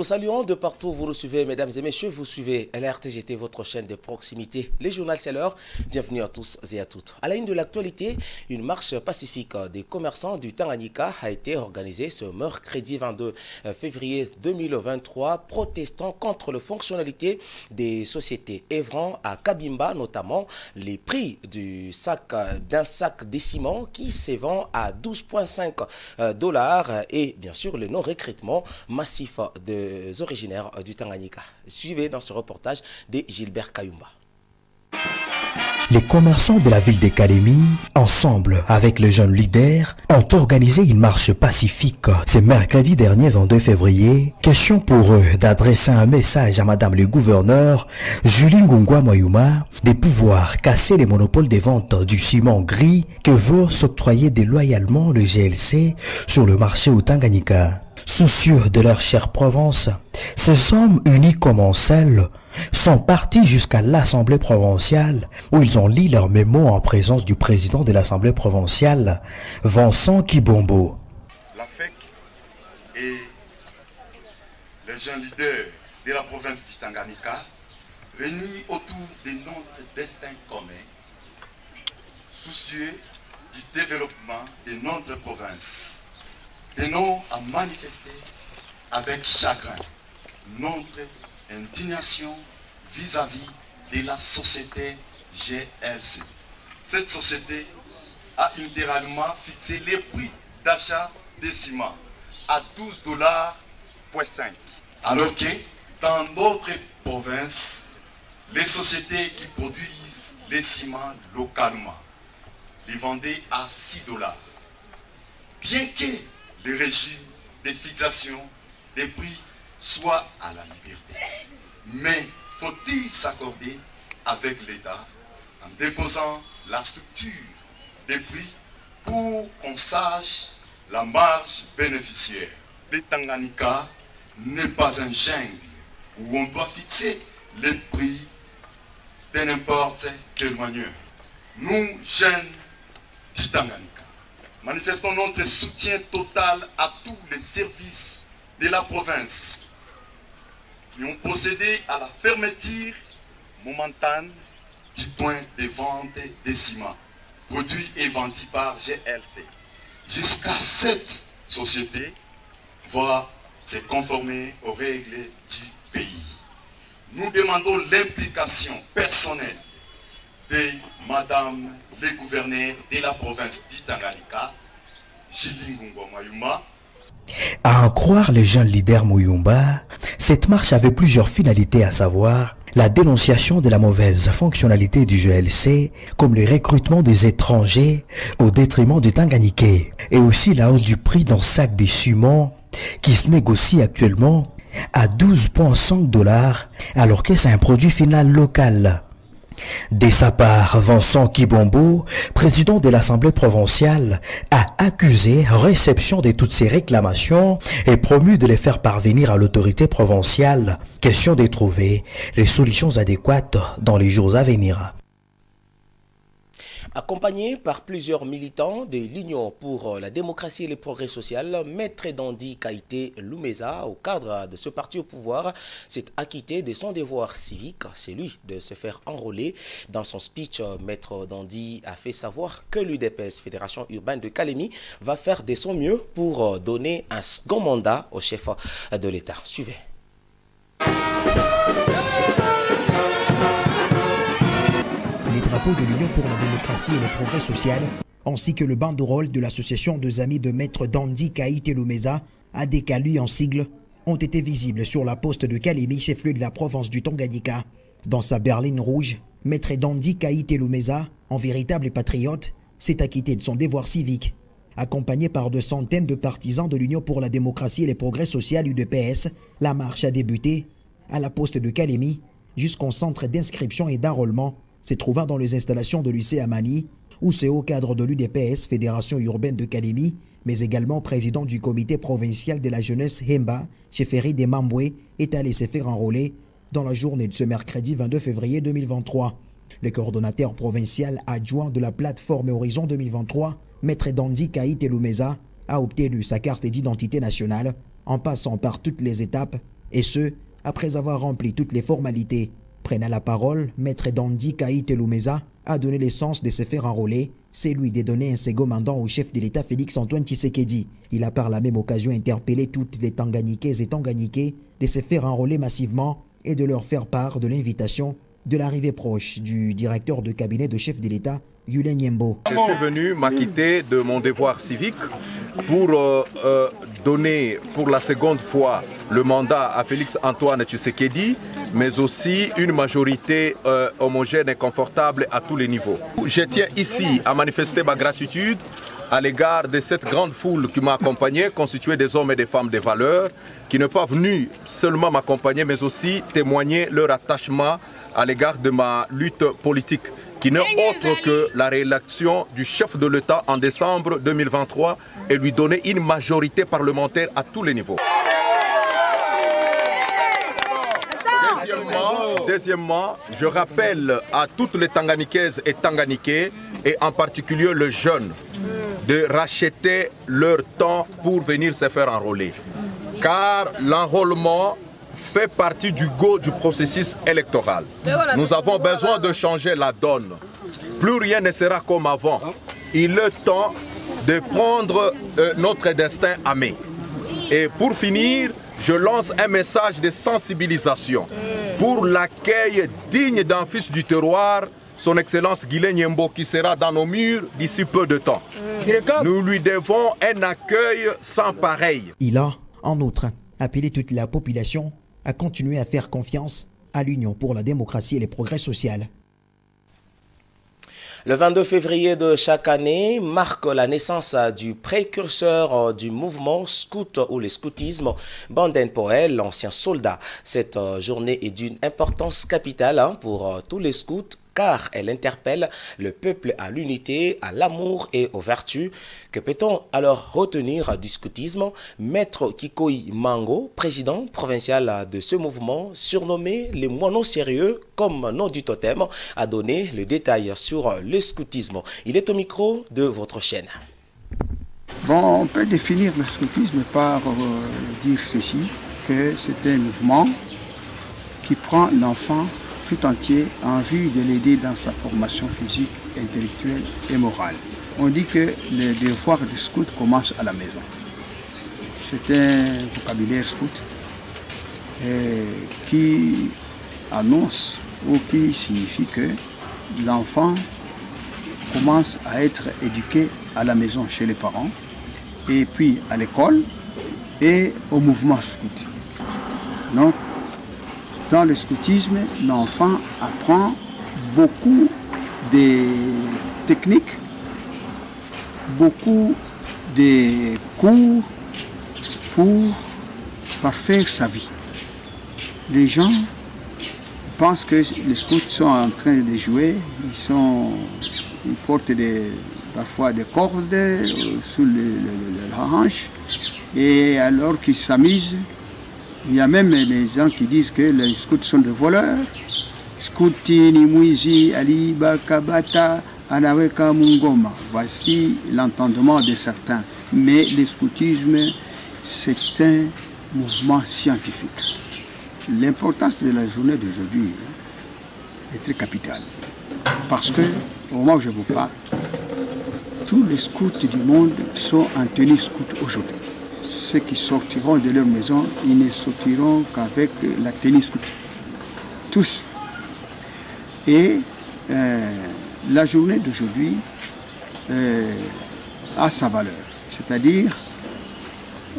vous saluons de partout où vous nous suivez, mesdames et messieurs. Vous suivez LRTGT, votre chaîne de proximité. Les journaux, c'est l'heure. Bienvenue à tous et à toutes. À la une de l'actualité, une marche pacifique des commerçants du Tanganyika a été organisée ce mercredi 22 février 2023, protestant contre les fonctionnalités des sociétés œuvrant à Kabimba, notamment les prix d'un sac de ciment qui se vend à 12,5 $ et bien sûr le non-recrutement massif des originaires du Tanganyika. Suivez dans ce reportage de Gilbert Kayumba. Les commerçants de la ville de Kalemi, ensemble avec les jeunes leaders, ont organisé une marche pacifique ce mercredi dernier 22 février. Question pour eux d'adresser un message à Madame le gouverneur, Julie Ngungwa Moyuma, de pouvoir casser les monopoles des ventes du ciment gris que veut s'octroyer déloyalement le GLC sur le marché au Tanganyika. Soucieux de leur chère province, ces hommes unis comme en selle sont partis jusqu'à l'Assemblée provinciale où ils ont lu leur mémo en présence du président de l'Assemblée provinciale, Vincent Kibombo. La FEC et les jeunes leaders de la province du Tanganyika, réunis autour de notre destin commun, soucieux du développement de notre province, tenons à manifester avec chagrin notre indignation vis-à-vis de la société GLC. Cette société a littéralement fixé les prix d'achat des ciments à 12,5 $. Alors que dans d'autres provinces, les sociétés qui produisent les ciments localement les vendaient à 6 $. Bien que le régime de fixation des prix soit à la liberté. Mais faut-il s'accorder avec l'État en déposant la structure des prix pour qu'on sache la marge bénéficiaire? Le Tanganyika n'est pas un jungle où on doit fixer les prix de n'importe quelle manière. Nous, jeunes du Tanganyika, manifestons notre soutien total à tous les services de la province qui ont procédé à la fermeture momentanée du point de vente des ciments, produits et vendus par GLC. Jusqu'à cette société va se conformer aux règles du pays. Nous demandons l'implication personnelle de Madame le gouverneur de la province du Tanganyika, Julie Ngungwa Moyuma. À en croire les jeunes leaders Moyumba, cette marche avait plusieurs finalités, à savoir la dénonciation de la mauvaise fonctionnalité du GLC, comme le recrutement des étrangers au détriment du Tanganyika, et aussi la hausse du prix d'un sac de ciment qui se négocie actuellement à 12,5 $, alors que c'est un produit final local. De sa part, Vincent Kibombo, président de l'Assemblée provinciale, a accusé réception de toutes ces réclamations et promu de les faire parvenir à l'autorité provinciale. Question de trouver les solutions adéquates dans les jours à venir. Accompagné par plusieurs militants de l'Union pour la démocratie et le progrès social, Maître Dandi Kaïté Lumeza, au cadre de ce parti au pouvoir, s'est acquitté de son devoir civique, celui de se faire enrôler. Dans son speech, Maître Dandi a fait savoir que l'UDPS, Fédération urbaine de Kalemi, va faire de son mieux pour donner un second mandat au chef de l'État. Suivez. De l'Union pour la démocratie et le progrès social, ainsi que le banderole de l'association des amis de Maître Dandi Kaïté Lumeza, ADKLU en sigle, ont été visibles sur la poste de Kalemi, chef-lieu de la province du Tanganyika. Dans sa berline rouge, Maître Dandi Kaïté Lumeza, en véritable patriote, s'est acquitté de son devoir civique. Accompagné par de centaines de partisans de l'Union pour la démocratie et le progrès social UDPS, la marche a débuté à la poste de Kalemi jusqu'au centre d'inscription et d'enrôlement se trouvant dans les installations de l'UC Amani, où c'est au cadre de l'UDPS, Fédération urbaine de Kalemi, mais également président du comité provincial de la jeunesse Hemba, Chefferie des Mamboué, est allé se faire enrôler dans la journée de ce mercredi 22 février 2023. Le coordonnateur provincial adjoint de la plateforme Horizon 2023, Maître Dandi Kaïté Lumeza, a obtenu sa carte d'identité nationale en passant par toutes les étapes Et ce, après avoir rempli toutes les formalités. Prenant la parole, Maître Dandy Kaïte Lumeza a donné l'essence de se faire enrôler. C'est lui de donner un second mandat au chef de l'État Félix-Antoine Tshisekedi. Il a par la même occasion interpellé toutes les Tanganyikaises et Tanganyikais de se faire enrôler massivement et de leur faire part de l'invitation de l'arrivée proche du directeur de cabinet de chef de l'État, Yulien Nyembo. Je suis venu m'acquitter de mon devoir civique pour donner pour la seconde fois le mandat à Félix-Antoine Tshisekedi, mais aussi une majorité homogène et confortable à tous les niveaux. Je tiens ici à manifester ma gratitude à l'égard de cette grande foule qui m'a accompagné, constituée des hommes et des femmes de valeur, qui ne sont pas venus seulement m'accompagner, mais aussi témoigner leur attachement à l'égard de ma lutte politique, qui n'est autre que la réélection du chef de l'État en décembre 2023 et lui donner une majorité parlementaire à tous les niveaux. Deuxièmement, je rappelle à toutes les Tanganyikaises et Tanganyikais, et en particulier les jeunes, de racheter leur temps pour venir se faire enrôler. Car l'enrôlement fait partie du go du processus électoral. Nous avons besoin de changer la donne. Plus rien ne sera comme avant. Il est temps de prendre notre destin à main. Et pour finir, je lance un message de sensibilisation pour l'accueil digne d'un fils du terroir, son Excellence Yulien Nyembo, qui sera dans nos murs d'ici peu de temps. Nous lui devons un accueil sans pareil. Il a, en outre, appelé toute la population à continuer à faire confiance à l'Union pour la démocratie et les progrès sociaux. Le 22 février de chaque année marque la naissance du précurseur du mouvement scout ou le scoutisme, Banden Poel, l'ancien soldat. Cette journée est d'une importance capitale pour tous les scouts, car elle interpelle le peuple à l'unité, à l'amour et aux vertus. Que peut-on alors retenir du scoutisme? Maître Kikoi Mango, président provincial de ce mouvement, surnommé les moineaux sérieux comme nom du totem, a donné le détail sur le scoutisme. Il est au micro de votre chaîne. Bon, on peut définir le scoutisme par dire ceci, que c'est un mouvement qui prend l'enfant tout entier en vue de l'aider dans sa formation physique, intellectuelle et morale. On dit que le devoir du scout commence à la maison. C'est un vocabulaire scout qui annonce ou qui signifie que l'enfant commence à être éduqué à la maison chez les parents, et puis à l'école et au mouvement scout. Donc, dans le scoutisme, l'enfant apprend beaucoup de techniques, beaucoup de cours pour parfaire sa vie. Les gens pensent que les scouts sont en train de jouer, ils portent parfois des cordes sous la hanche, et alors qu'ils s'amusent. Il y a même des gens qui disent que les scouts sont des voleurs. Scoutini, Mouizi, Aliba, Kabata, Anaweka, Mungoma. Voici l'entendement de certains. Mais le scoutisme, c'est un mouvement scientifique. L'importance de la journée d'aujourd'hui est très capitale. Parce que, au moment où je vous parle, tous les scouts du monde sont en tenue scout aujourd'hui. Ceux qui sortiront de leur maison, ils ne sortiront qu'avec la tenue scout. Tous. Et la journée d'aujourd'hui a sa valeur. C'est-à-dire,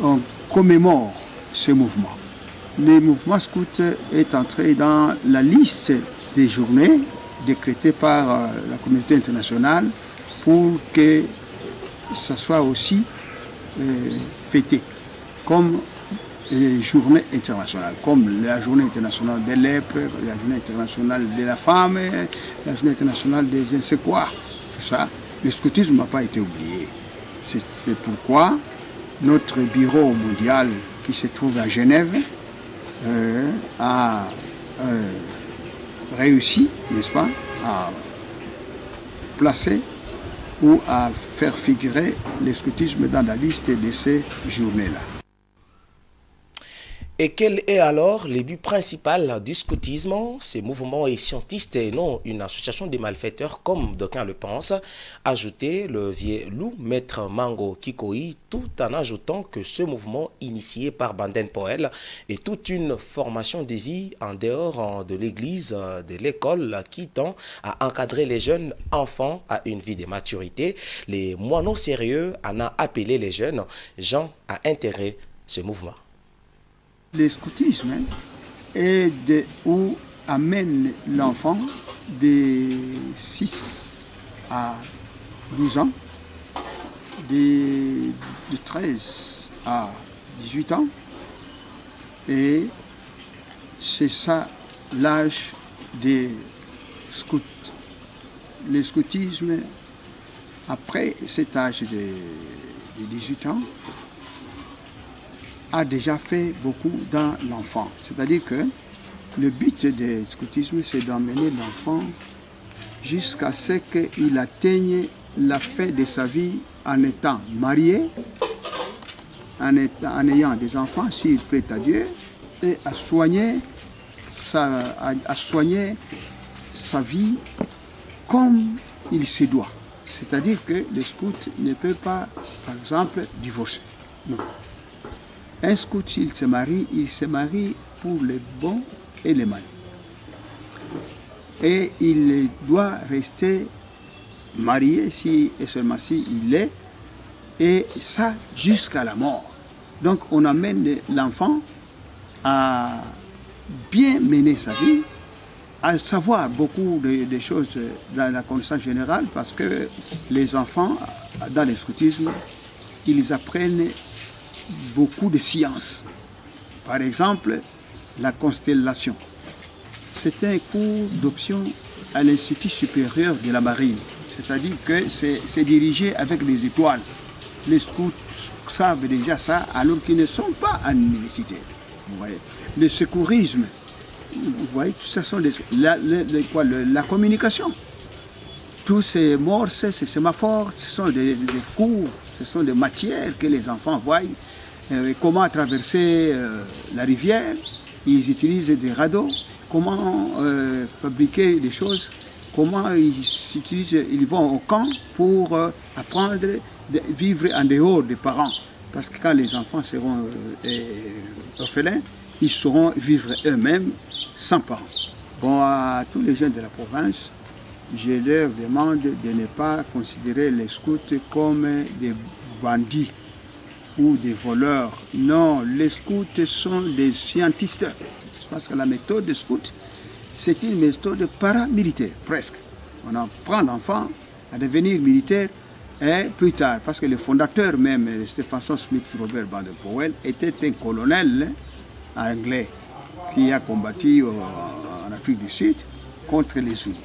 on commémore ce mouvement. Le mouvement scout est entré dans la liste des journées décrétées par la communauté internationale pour que ça soit aussi fêté comme journée internationale, comme la journée internationale des lèpres, la journée internationale de la femme, la journée internationale des inséquois, tout ça. Le scoutisme n'a pas été oublié. C'est pourquoi notre bureau mondial qui se trouve à Genève a réussi, n'est-ce pas, à placer ou à faire figurer le scoutisme dans la liste de ces journées-là. Et quel est alors le but principal du scoutisme? Ce mouvement est scientiste et non une association de malfaiteurs comme d'aucuns le pensent. Ajouter le vieux loup, maître Mango Kikoi, tout en ajoutant que ce mouvement initié par Banden Powell est toute une formation de vie en dehors de l'église, de l'école qui tend à encadrer les jeunes enfants à une vie de maturité. Les moineaux sérieux en a appelé les jeunes gens à intégrer ce mouvement. Le scoutisme est où amène l'enfant de 6 à 12 ans, de 13 à 18 ans, et c'est ça l'âge des scouts. Le scoutisme, après cet âge de 18 ans, a déjà fait beaucoup dans l'enfant. C'est-à-dire que le but du scoutisme, c'est d'emmener l'enfant jusqu'à ce qu'il atteigne la fin de sa vie en étant marié, en ayant des enfants, s'il plaît à Dieu, et à soigner sa vie comme il se doit. C'est-à-dire que le scout ne peut pas, par exemple, divorcer. Non. Un scout, s'il se marie pour les bons et les mal. Et il doit rester marié si et seulement si il l'est, et ça jusqu'à la mort. Donc on amène l'enfant à bien mener sa vie, à savoir beaucoup de choses dans la connaissance générale, parce que les enfants, dans le scoutisme, ils apprennent beaucoup de sciences. Par exemple, la constellation. C'est un cours d'option à l'Institut supérieur de la marine. C'est-à-dire que c'est dirigé avec les étoiles. Les scouts savent déjà ça alors qu'ils ne sont pas à l'université. Vous voyez. Le secourisme, vous voyez, tout ça sont la communication. Tous ces morses, ces sémaphores, ce sont des cours, ce sont des matières que les enfants voient. Comment traverser la rivière, ils utilisent des radeaux, comment fabriquer des choses, comment ils vont au camp pour apprendre à vivre en dehors des parents. Parce que quand les enfants seront orphelins, ils sauront vivre eux-mêmes sans parents. Bon, à tous les jeunes de la province, je leur demande de ne pas considérer les scouts comme des bandits ou des voleurs. Non, les scouts sont des scientistes. Parce que la méthode des scouts, c'est une méthode paramilitaire, presque. On apprend l'enfant à devenir militaire et plus tard, parce que le fondateur même, Stephenson Smith Robert Banden Powell, était un colonel anglais qui a combattu en Afrique du Sud contre les Zoulous.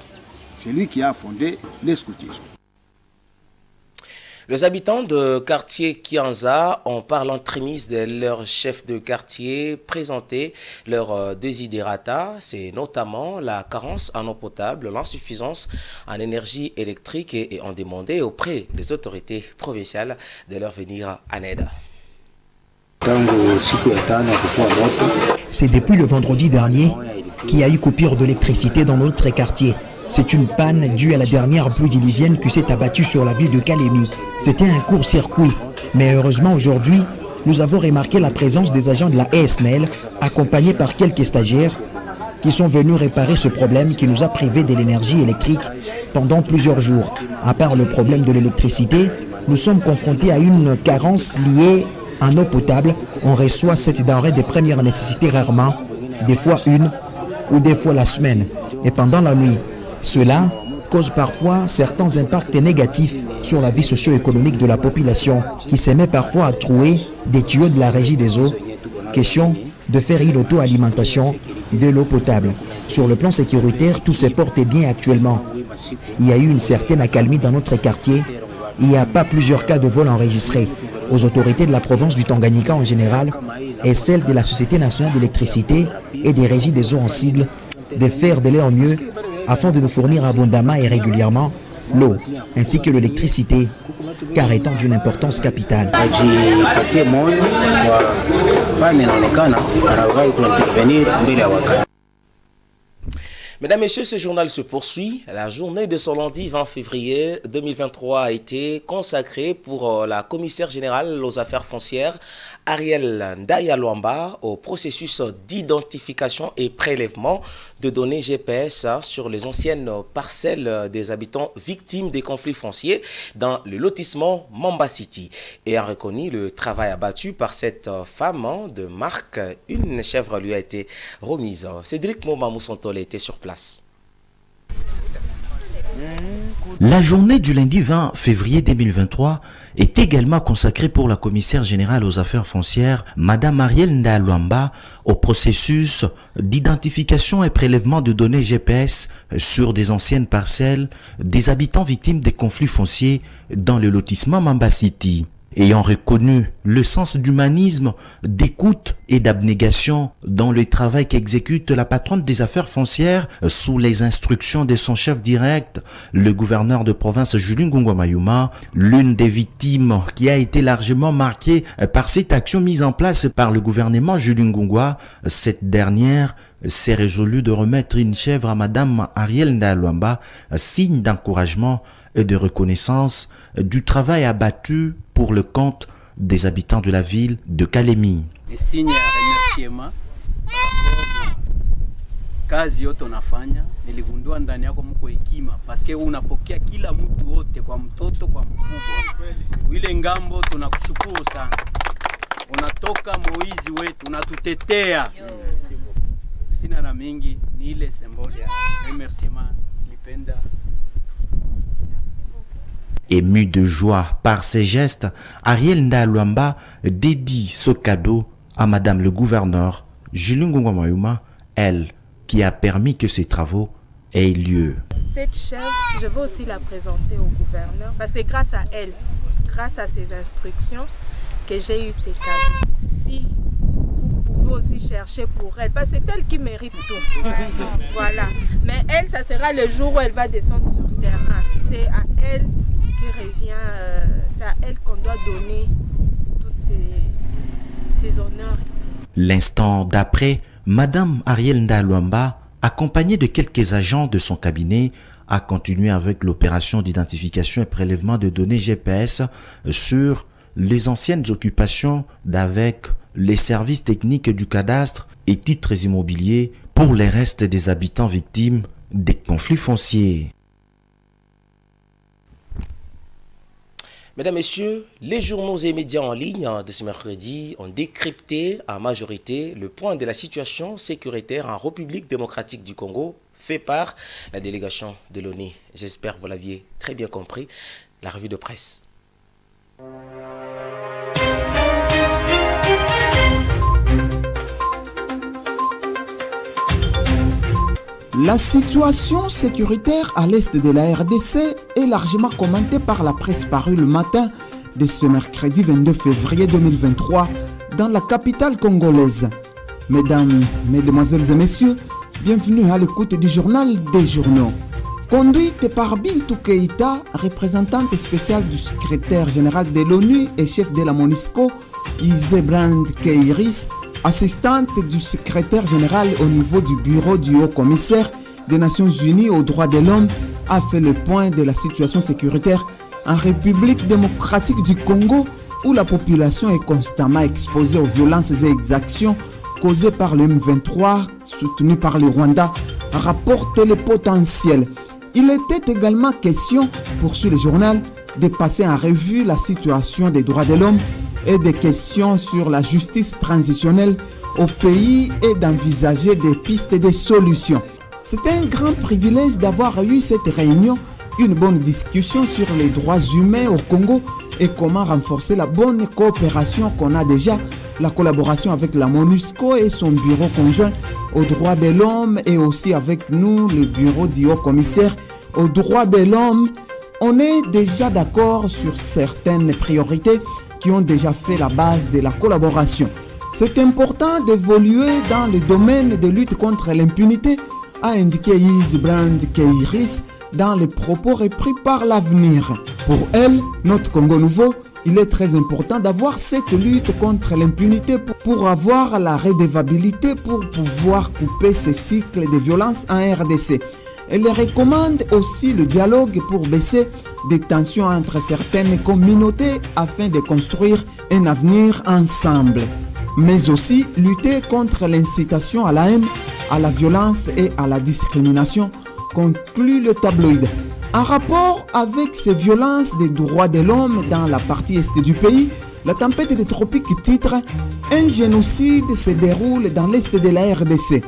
C'est lui qui a fondé le scoutisme. Les habitants de quartier Kianza ont par l'entremise de leur chef de quartier présenté leur desiderata. C'est notamment la carence en eau potable, l'insuffisance en énergie électrique et ont demandé auprès des autorités provinciales de leur venir en aide. C'est depuis le vendredi dernier qu'il y a eu coupure d'électricité dans notre quartier. C'est une panne due à la dernière pluie diluvienne qui s'est abattue sur la ville de Kalemi. C'était un court-circuit, mais heureusement aujourd'hui, nous avons remarqué la présence des agents de la ESNEL, accompagnés par quelques stagiaires, qui sont venus réparer ce problème qui nous a privés de l'énergie électrique pendant plusieurs jours. À part le problème de l'électricité, nous sommes confrontés à une carence liée en eau potable. On reçoit cette denrée de première nécessité rarement, des fois une ou des fois la semaine, et pendant la nuit. Cela cause parfois certains impacts négatifs sur la vie socio-économique de la population qui se met parfois à trouer des tuyaux de la régie des eaux. Question de faire l'auto-alimentation de l'eau potable. Sur le plan sécuritaire, tout se porte bien actuellement. Il y a eu une certaine accalmie dans notre quartier. Il n'y a pas plusieurs cas de vol enregistrés. Aux autorités de la province du Tanganyika en général et celles de la Société nationale d'électricité et des régies des eaux en sigle de faire de leur mieux afin de nous fournir abondamment et régulièrement l'eau ainsi que l'électricité, car étant d'une importance capitale. pale inaonekana anawahi kuintervenir mbele ya wakati. Mesdames, Messieurs, ce journal se poursuit. La journée de ce lundi 20 février 2023 a été consacrée pour la commissaire générale aux affaires foncières, Ariel Ndaya Luamba, au processus d'identification et prélèvement de données GPS sur les anciennes parcelles des habitants victimes des conflits fonciers dans le lotissement Mamba City. Et a reconnu le travail abattu par cette femme de marque, une chèvre lui a été remise. Cédric Moma Moussantole était sur place. La journée du lundi 20 février 2023 est également consacrée pour la commissaire générale aux affaires foncières, Madame Ariel Ndaya Luamba, au processus d'identification et prélèvement de données GPS sur des anciennes parcelles des habitants victimes des conflits fonciers dans le lotissement Mamba City. Ayant reconnu le sens d'humanisme, d'écoute et d'abnégation dans le travail qu'exécute la patronne des affaires foncières sous les instructions de son chef direct, le gouverneur de province Julie Ngongwa Mayuma, l'une des victimes qui a été largement marquée par cette action mise en place par le gouvernement Julie Ngongwa, cette dernière s'est résolue de remettre une chèvre à Madame Ariel Ndaya Luamba, signe d'encouragement et de reconnaissance du travail abattu pour le compte des habitants de la ville de Kalemi. Signe ya remerciement kazi yote unafanya, niligundua ndani yako mko hekima paske unapokea kila mtu wote, kwa mtoto kwa mkubwa. Ile ngambo tunakushukuru sana. Unatoka Moizi wetu, unatutetea. Sina na mingi, ni ile symbole ya remerciement nilipenda. Ému de joie par ses gestes, Ariel Ndaya Luamba dédie ce cadeau à Madame le gouverneur Julie Ngongwa Mayuma, elle qui a permis que ces travaux aient lieu. Cette chèvre, je veux aussi la présenter au gouverneur parce que c'est grâce à elle, grâce à ses instructions, que j'ai eu ces cadeaux. Si vous pouvez aussi chercher pour elle, parce que c'est elle qui mérite tout. Voilà. Mais elle, ça sera le jour où elle va descendre sur le terrain. C'est à elle qui revient, c'est à elle qu'on doit donner tous ces honneurs ici. L'instant d'après, Madame Ariel Ndaya Luamba, accompagnée de quelques agents de son cabinet, a continué avec l'opération d'identification et prélèvement de données GPS sur les anciennes occupations d'avec les services techniques du cadastre et titres immobiliers pour les restes des habitants victimes des conflits fonciers. Mesdames, Messieurs, les journaux et médias en ligne de ce mercredi ont décrypté en majorité le point de la situation sécuritaire en République démocratique du Congo fait par la délégation de l'ONU. J'espère que vous l'aviez très bien compris. La revue de presse. La situation sécuritaire à l'est de la RDC est largement commentée par la presse parue le matin de ce mercredi 22 février 2023 dans la capitale congolaise. Mesdames, Mesdemoiselles et Messieurs, bienvenue à l'écoute du journal des journaux. Conduite par Bintou Keïta, représentante spéciale du secrétaire général de l'ONU et chef de la MONUSCO, Isebrand Keiris, assistante du secrétaire général au niveau du bureau du haut-commissaire des Nations Unies aux droits de l'homme, a fait le point de la situation sécuritaire en République démocratique du Congo, où la population est constamment exposée aux violences et exactions causées par le M23, soutenu par le Rwanda, rapporte le potentiel. Il était également question, poursuit le journal, de passer en revue la situation des droits de l'homme et des questions sur la justice transitionnelle au pays et d'envisager des pistes et des solutions. C'est un grand privilège d'avoir eu cette réunion, une bonne discussion sur les droits humains au Congo et comment renforcer la bonne coopération qu'on a déjà, la collaboration avec la MONUSCO et son bureau conjoint aux droits de l'homme et aussi avec nous, le bureau du haut-commissaire aux droits de l'homme. On est déjà d'accord sur certaines priorités qui ont déjà fait la base de la collaboration. C'est important d'évoluer dans le domaine de lutte contre l'impunité, a indiqué Isebrand Keiris dans les propos repris par l'Avenir. Pour elle, notre Congo nouveau Il est très important d'avoir cette lutte contre l'impunité pour avoir la redevabilité pour pouvoir couper ces cycles de violence en RDC. Elle recommande aussi le dialogue pour baisser des tensions entre certaines communautés afin de construire un avenir ensemble. Mais aussi lutter contre l'incitation à la haine, à la violence et à la discrimination, conclut le tabloïd. En rapport avec ces violences des droits de l'homme dans la partie est du pays, la tempête des tropiques titre « Un génocide se déroule dans l'est de la RDC ».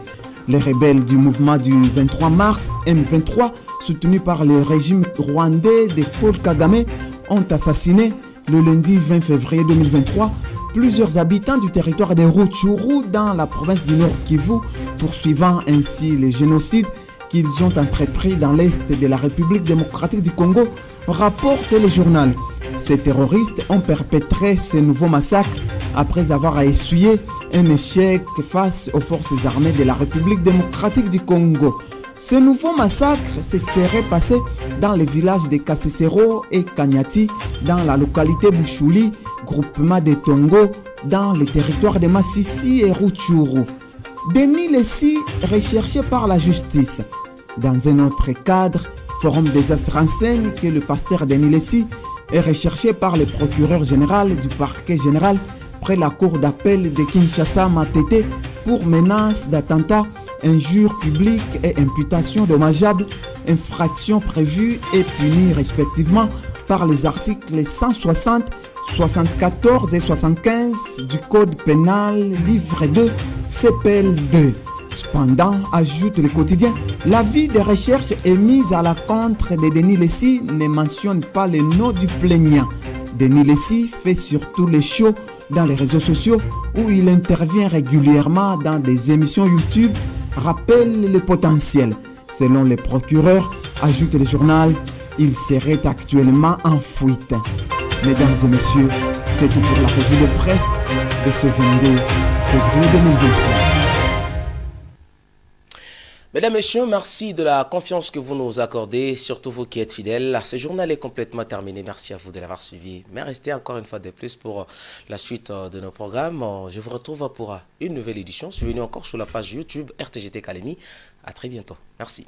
Les rebelles du mouvement du 23 mars, M23, soutenus par le régime rwandais de Paul Kagame, ont assassiné le lundi 20 février 2023 plusieurs habitants du territoire de Rutshuru dans la province du Nord Kivu, poursuivant ainsi les génocides qu'ils ont entrepris dans l'est de la République démocratique du Congo, rapporte le journal. Ces terroristes ont perpétré ces nouveaux massacres après avoir essuyé un échec face aux forces armées de la République démocratique du Congo. Ce nouveau massacre se serait passé dans les villages de Kasesero et Kanyati, dans la localité Bushuli, groupement de Tongo, dans les territoires de Massissi et Rutshuru. Denis Lessi, recherché par la justice. Dans un autre cadre, Forum des As renseigne que le pasteur Denis Lessi est recherché par le procureur général du parquet général près la cour d'appel de Kinshasa Matete pour menace d'attentat, injures publiques et imputations dommageables, infractions prévues et punies respectivement par les articles 160, 74 et 75 du Code pénal, livre 2, CPL 2. Cependant, ajoute le quotidien, l'avis de recherche émise à la contre de Denis Lessi ne mentionne pas le nom du plaignant. Denis Lessi fait surtout les shows dans les réseaux sociaux où il intervient régulièrement dans des émissions YouTube, rappelle le potentiel. Selon les procureurs, ajoute le journal, il serait actuellement en fuite. Mesdames et messieurs, c'est tout pour la revue de presse de ce 22 février 2023. Mesdames et messieurs, merci de la confiance que vous nous accordez, surtout vous qui êtes fidèles. Ce journal est complètement terminé. Merci à vous de l'avoir suivi. Mais restez encore une fois de plus pour la suite de nos programmes. Je vous retrouve pour une nouvelle édition. Suivez-nous encore sur la page YouTube RTGT Academy. À très bientôt. Merci.